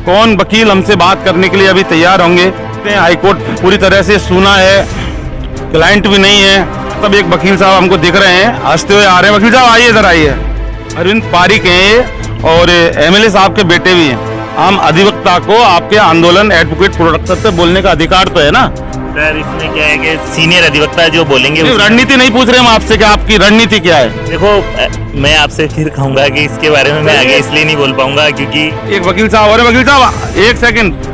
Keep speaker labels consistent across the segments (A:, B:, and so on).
A: कौन वकील हमसे बात करने के लिए अभी तैयार होंगे। हाईकोर्ट पूरी तरह से सुना है, क्लाइंट भी नहीं है। तब एक वकील साहब हमको दिख रहे हैं, हंसते हुए आ रहे हैं। वकील साहब आइए, इधर आइए। अरविंद पारिक हैं और एमएलए साहब के बेटे भी हैं। आम अधिवक्ता को आपके आंदोलन एडवोकेट प्रोटेक्शन पे बोलने का अधिकार तो है ना
B: सर? इसमें क्या है कि सीनियर अधिवक्ता जो बोलेंगे
A: रणनीति नहीं पूछ रहे हम आपसे कि आपकी रणनीति क्या है।
B: देखो, मैं आपसे फिर कहूंगा कि इसके बारे में मैं आगे इसलिए नहीं बोल पाऊंगा क्योंकि
A: एक वकील साहब और वकील साहब एक सेकंड,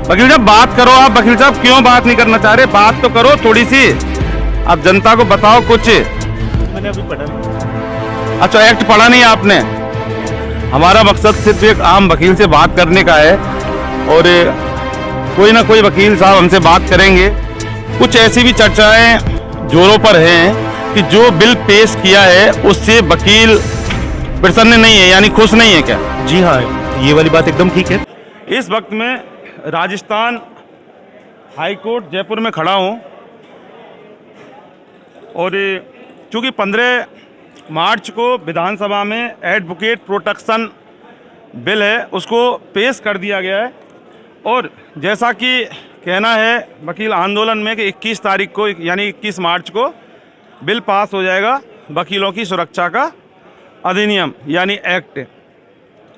A: वकील साहब बात करो। आप वकील साहब क्यों बात नहीं करना चाह रहे? बात तो करो थोड़ी सी, आप जनता को बताओ कुछ।
B: मैंने अभी पढ़ा नहीं।
A: अच्छा, एक्ट पढ़ा नहीं आपने? हमारा मकसद सिर्फ एक आम वकील से बात करने का है और कोई ना कोई वकील साहब हमसे बात करेंगे। कुछ ऐसी भी चर्चाएं जोरों पर हैं कि जो बिल पेश किया है उससे वकील प्रसन्न नहीं है, यानी खुश नहीं है क्या?
B: जी हाँ, ये वाली बात एकदम ठीक है।
A: इस वक्त मैं राजस्थान हाईकोर्ट जयपुर में खड़ा हूं और चूंकि 15 मार्च को विधानसभा में एडवोकेट प्रोटेक्शन बिल है उसको पेश कर दिया गया है और जैसा कि कहना है वकील आंदोलन में कि 21 तारीख को यानी 21 मार्च को बिल पास हो जाएगा, वकीलों की सुरक्षा का अधिनियम यानी एक्ट।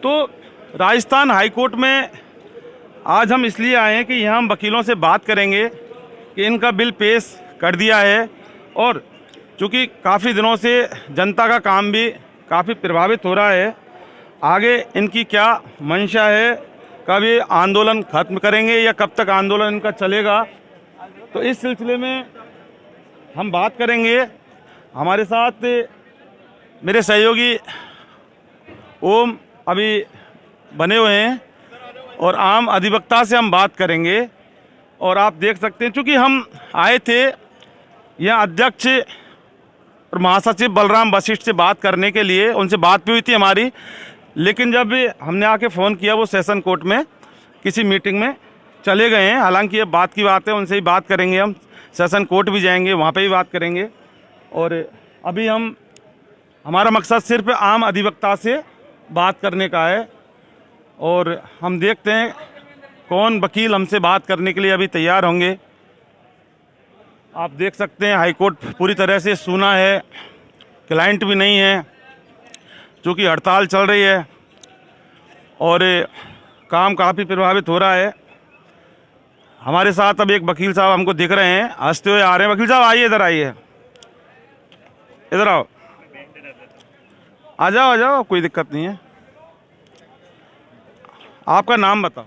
A: तो राजस्थान हाईकोर्ट में आज हम इसलिए आए हैं कि यहाँ हम वकीलों से बात करेंगे कि इनका बिल पेश कर दिया है और चूँकि काफ़ी दिनों से जनता का काम भी काफ़ी प्रभावित हो रहा है, आगे इनकी क्या मंशा है, कब ये आंदोलन खत्म करेंगे या कब तक आंदोलन इनका चलेगा, तो इस सिलसिले में हम बात करेंगे। हमारे साथ मेरे सहयोगी ओम अभी बने हुए हैं और आम अधिवक्ता से हम बात करेंगे। और आप देख सकते हैं चूँकि हम आए थे यहाँ अध्यक्ष और महासचिव बलराम वशिष्ठ से बात करने के लिए, उनसे बात भी हुई थी हमारी, लेकिन जब हमने आके फ़ोन किया वो सेशन कोर्ट में किसी मीटिंग में चले गए हैं। हालांकि ये बात की बात है, उनसे ही बात करेंगे, हम सेशन कोर्ट भी जाएंगे, वहाँ पे भी बात करेंगे। और अभी हमारा मकसद सिर्फ आम अधिवक्ता से बात करने का है और हम देखते हैं कौन वकील हमसे बात करने के लिए अभी तैयार होंगे। आप देख सकते हैं हाईकोर्ट पूरी तरह से सुना है, क्लाइंट भी नहीं है क्योंकि हड़ताल चल रही है और काम काफ़ी प्रभावित हो रहा है। हमारे साथ अब एक वकील साहब हमको दिख रहे हैं, हंसते हुए आ रहे हैं। वकील साहब आइए, इधर आइए, इधर आओ, आ जाओ, कोई दिक्कत नहीं है। आपका नाम बताओ।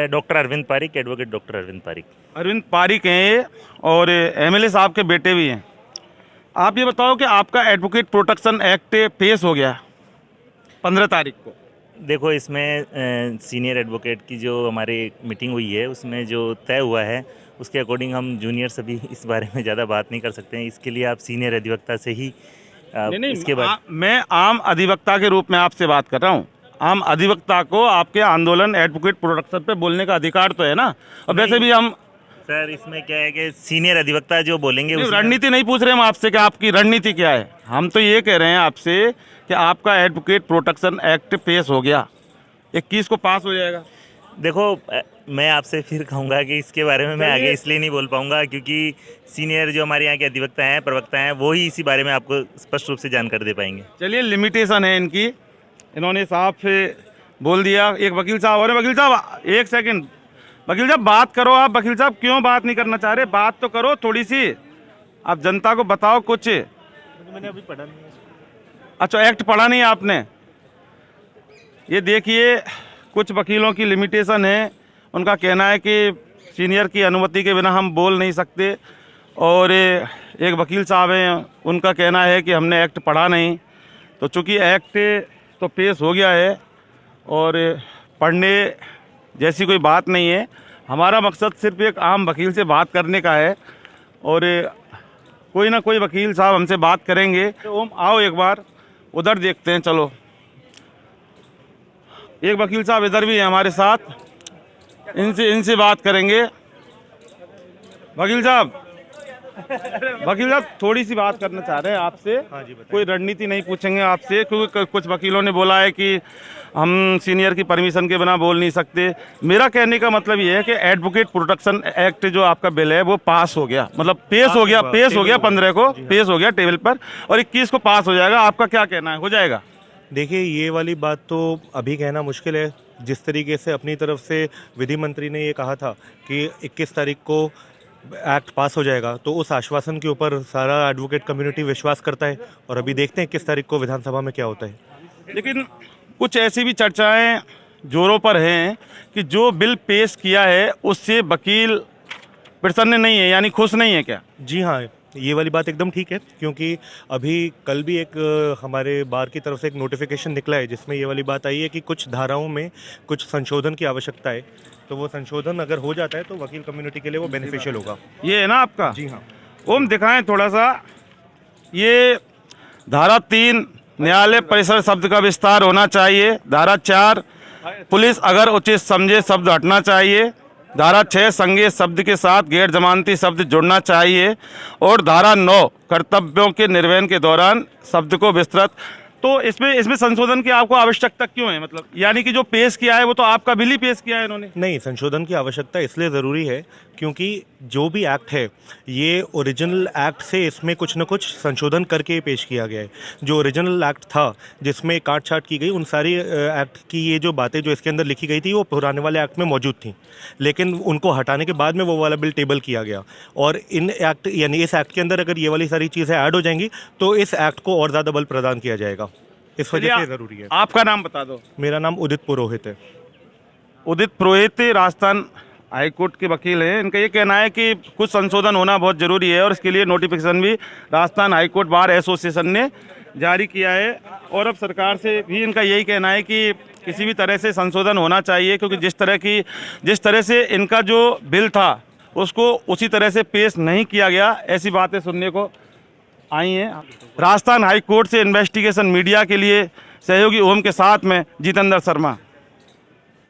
B: Doctor Arvind Parik, advocate doctor Arvind Parik.
A: Arvind Parik हैं और एमएलए साहब के बेटे भी हैं। आप ये बताओ कि आपका एडवोकेट प्रोटेक्शन एक्ट पेश हो गया 15 तारीख को।
B: देखो, इसमें सीनियर एडवोकेट की जो हमारी मीटिंग हुई है उसमें जो तय हुआ है उसके अकॉर्डिंग हम जूनियर सभी इस बारे में ज़्यादा बात नहीं कर सकते हैं। इसके लिए आप सीनियर अधिवक्ता से ही
A: नहीं,
B: इसके बाद
A: मैं आम अधिवक्ता के रूप में आपसे बात कर रहा हूँ। आम अधिवक्ता को आपके आंदोलन एडवोकेट प्रोटेक्शन पे बोलने का अधिकार तो है ना। और वैसे भी हम
B: सर, इसमें क्या है कि सीनियर अधिवक्ता जो बोलेंगे
A: रणनीति नहीं पूछ रहे हम आपसे कि आपकी रणनीति क्या है। हम तो ये कह रहे हैं आपसे कि आपका एडवोकेट प्रोटेक्शन एक्ट पेश हो गया, 21 को पास हो जाएगा।
B: देखो, मैं आपसे फिर कहूँगा कि इसके बारे में मैं आगे इसलिए नहीं बोल पाऊँगा क्योंकि सीनियर जो हमारे यहाँ के अधिवक्ता हैं, प्रवक्ता हैं, वो ही इसी बारे में आपको स्पष्ट रूप से जानकारी दे पाएंगे।
A: चलिए, लिमिटेशन है इनकी, इन्होंने साफ से बोल दिया। एक वकील साहब और वकील साहब एक सेकंड, वकील साहब बात करो। आप वकील साहब क्यों बात नहीं करना चाह रहे? बात तो करो थोड़ी सी, आप जनता को बताओ कुछ।
B: मैंने अभी पढ़ा नहीं।
A: अच्छा, एक्ट पढ़ा नहीं आपने? ये देखिए, कुछ वकीलों की लिमिटेशन है, उनका कहना है कि सीनियर की अनुमति के बिना हम बोल नहीं सकते और एक वकील साहब हैं, उनका कहना है कि हमने एक्ट पढ़ा नहीं। तो चूँकि एक्ट तो पेश हो गया है और पढ़ने जैसी कोई बात नहीं है। हमारा मकसद सिर्फ एक आम वकील से बात करने का है और कोई ना कोई वकील साहब हमसे बात करेंगे। तो ओम आओ एक बार उधर देखते हैं। चलो, एक वकील साहब इधर भी हैं हमारे साथ, इनसे बात करेंगे। वकील साहब वकील साहब थोड़ी सी बात करना चाह रहे हैं आपसे।
B: हाँ जी, बताइए।
A: कोई रणनीति नहीं पूछेंगे आपसे, क्योंकि कुछ वकीलों ने बोला है कि हम सीनियर की परमिशन के बिना बोल नहीं सकते। मेरा कहने का मतलब ये है कि एडवोकेट प्रोटेक्शन एक्ट जो आपका बिल है वो पास हो गया, मतलब पेश हो गया 15 को पेश हो गया टेबल पर, और 21 को पास हो जाएगा। आपका क्या कहना है, हो जाएगा?
C: देखिए, ये वाली बात तो अभी कहना मुश्किल है। जिस तरीके से अपनी तरफ से विधि मंत्री ने ये कहा था कि 21 तारीख को एक्ट पास हो जाएगा, तो उस आश्वासन के ऊपर सारा एडवोकेट कम्युनिटी विश्वास करता है। और अभी देखते हैं 21 तारीख को विधानसभा में क्या होता है।
A: लेकिन कुछ ऐसी भी चर्चाएं जोरों पर हैं कि जो बिल पेश किया है उससे वकील प्रसन्न नहीं है, यानी खुश नहीं है क्या?
C: जी हाँ, ये वाली बात एकदम ठीक है, क्योंकि अभी कल भी एक हमारे बार की तरफ से एक नोटिफिकेशन निकला है जिसमें ये वाली बात आई है कि कुछ धाराओं में कुछ संशोधन की आवश्यकता है। तो वो संशोधन अगर हो जाता है तो वकील कम्युनिटी के लिए वो बेनिफिशियल होगा।
A: ये है ना आपका?
C: जी हाँ।
A: ओम दिखाएं थोड़ा सा। ये धारा 3 न्यायालय परिसर शब्द का विस्तार होना चाहिए। धारा 4 पुलिस अगर उचित समझे शब्द हटना चाहिए। धारा 6 संज्ञेय शब्द के साथ गैर जमानती शब्द जुड़ना चाहिए। और धारा 9 कर्तव्यों के निर्वहन के दौरान शब्द को विस्तृत। तो इसमें संशोधन की आपको आवश्यकता क्यों है? मतलब यानी कि जो पेश किया है वो तो आपका बिल ही पेश किया है इन्होंने।
C: नहीं, संशोधन की आवश्यकता इसलिए ज़रूरी है क्योंकि जो भी एक्ट है ये ओरिजिनल एक्ट से इसमें कुछ न कुछ संशोधन करके पेश किया गया है। जो ओरिजिनल एक्ट था जिसमें काट छाट की गई, उन सारी एक्ट की ये जो बातें जो इसके अंदर लिखी गई थी वो पुराने वाले एक्ट में मौजूद थी, लेकिन उनको हटाने के बाद में वो वाला बिल टेबल किया गया। और इन एक्ट यानी इस एक्ट के अंदर अगर ये वाली सारी चीज़ें ऐड हो जाएंगी तो इस एक्ट को और ज़्यादा बल प्रदान किया जाएगा। इस वजह से ज़रूरी है।
A: आपका नाम बता दो।
C: मेरा नाम उदित पुरोहित है।
A: उदित पुरोहित राजस्थान हाईकोर्ट के वकील हैं। इनका ये कहना है कि कुछ संशोधन होना बहुत ज़रूरी है और इसके लिए नोटिफिकेशन भी राजस्थान हाईकोर्ट बार एसोसिएशन ने जारी किया है। और अब सरकार से भी इनका यही कहना है कि किसी भी तरह से संशोधन होना चाहिए, क्योंकि जिस तरह से इनका जो बिल था उसको उसी तरह से पेश नहीं किया गया, ऐसी बातें सुनने को आई हैं। राजस्थान हाईकोर्ट से इन्वेस्टिगेशन मीडिया के लिए सहयोगी ओम के साथ में जितेंद्र शर्मा।